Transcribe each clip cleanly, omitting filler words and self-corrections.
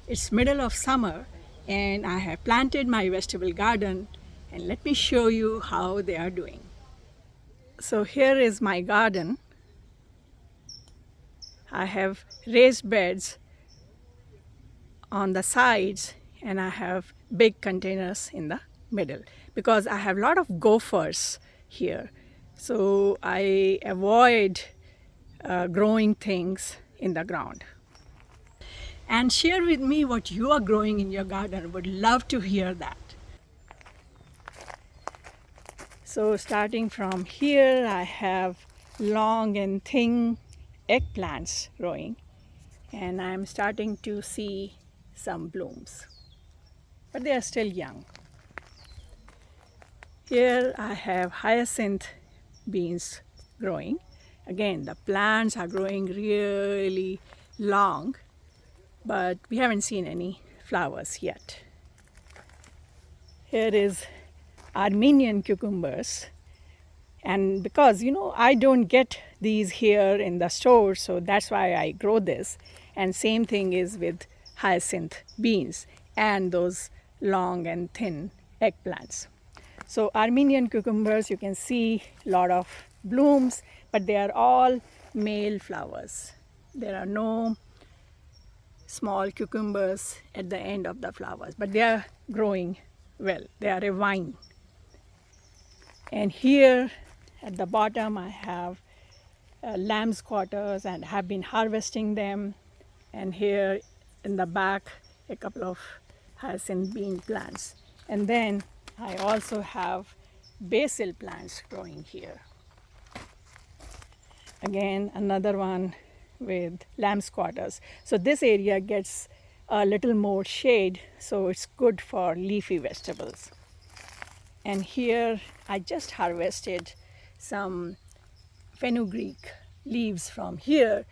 It's middle of summer and I have planted my vegetable garden, and let me show you how they are doing. So here is my garden. I have raised beds on the sides and I have big containers in the middle because I have a lot of gophers here. So I avoid growing things in the ground. And share with me what you are growing in your garden. Would love to hear that. So starting from here, I have long and thin eggplants growing, and I'm starting to see some blooms, but they are still young. Here I have hyacinth beans growing. Again, the plants are growing really long, but we haven't seen any flowers yet. Here is Armenian cucumbers. And because I don't get these here in the store, so that's why I grow this. And same thing is with hyacinth beans and those long and thin eggplants. So Armenian cucumbers, you can see a lot of blooms, but they are all male flowers. There are no small cucumbers at the end of the flowers, but they are growing well. They are a vine. And here at the bottom I have lamb's quarters and have been harvesting them. And here in the back a couple of hyacinth bean plants. And then I also have basil plants growing here. Again, another one with lamb's quarters. So this area gets a little more shade, so it's good for leafy vegetables. And here I just harvested some fenugreek leaves from here,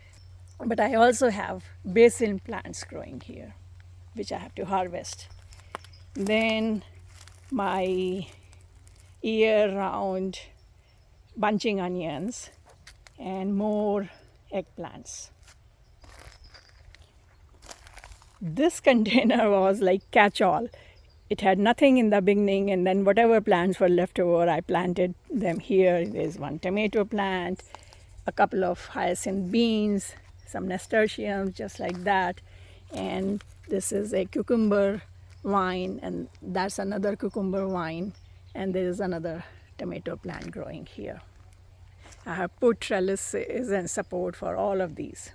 but I also have basil plants growing here, which I have to harvest. Then my year-round bunching onions and more eggplants. This container was like catch-all. It had nothing in the beginning, and then whatever plants were left over, I planted them here. There's one tomato plant, a couple of hyacinth beans, some nasturtiums, just like that. And this is a cucumber vine, and that's another cucumber vine, and there is another tomato plant growing here. I have put trellises and support for all of these.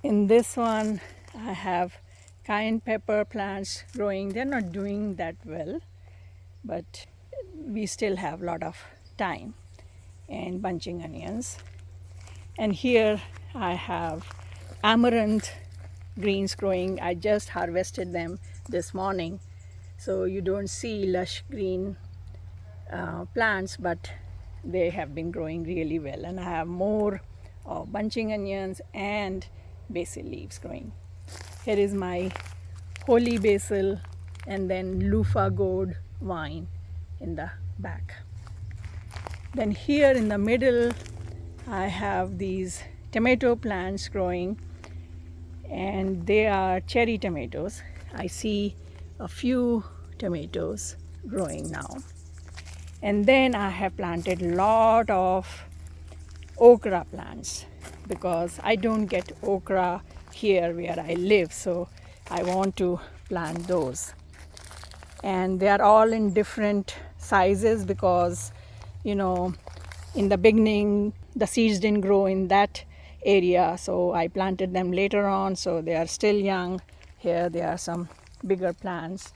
In this one, I have cayenne pepper plants growing. They're not doing that well, but we still have a lot of time. And bunching onions. And here I have amaranth greens growing. I just harvested them this morning, so you don't see lush green plants, but they have been growing really well. And I have more of bunching onions and basil leaves growing. Here is my holy basil and then loofah gourd vine in the back. Then here in the middle I have these tomato plants growing, and they are cherry tomatoes. I see a few tomatoes growing now. And then I have planted a lot of okra plants because I don't get okra here where I live, so I want to plant those. And they are all in different sizes because in the beginning the seeds didn't grow in that area, so I planted them later on, so they are still young. Here there are some bigger plants.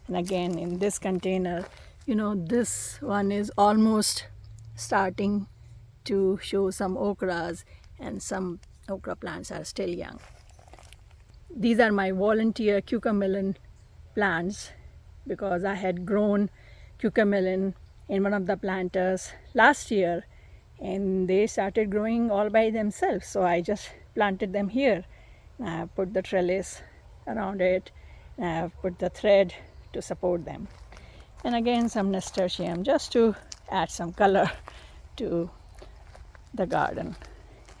And again in this container, this one is almost starting to show some okras, and some okra plants are still young. These are my volunteer cucamelon plants because I had grown cucamelon in one of the planters last year, and they started growing all by themselves, so I just planted them here. I have put the trellis around it, and I have put the thread to support them. And again some nasturtium just to add some color to the garden.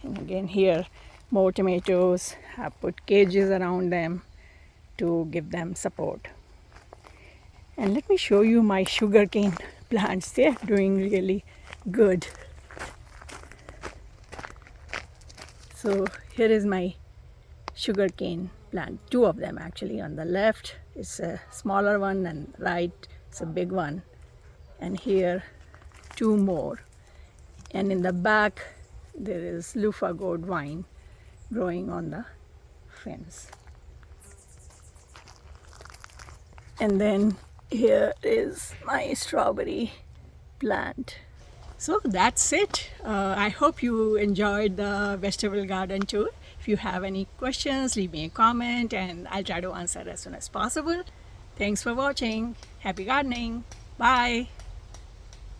And again here more tomatoes. Have put cages around them to give them support. And let me show you my sugarcane plants. They're doing really good. So here is my sugarcane plant, two of them actually. On the left is a smaller one and right is a big one, and here two more, and in the back there is loofah gourd vine growing on the fence. And then here is my strawberry plant. So that's it. I hope you enjoyed the vegetable garden tour. If you have any questions, leave me a comment and I'll try to answer as soon as possible. Thanks for watching. Happy gardening. Bye.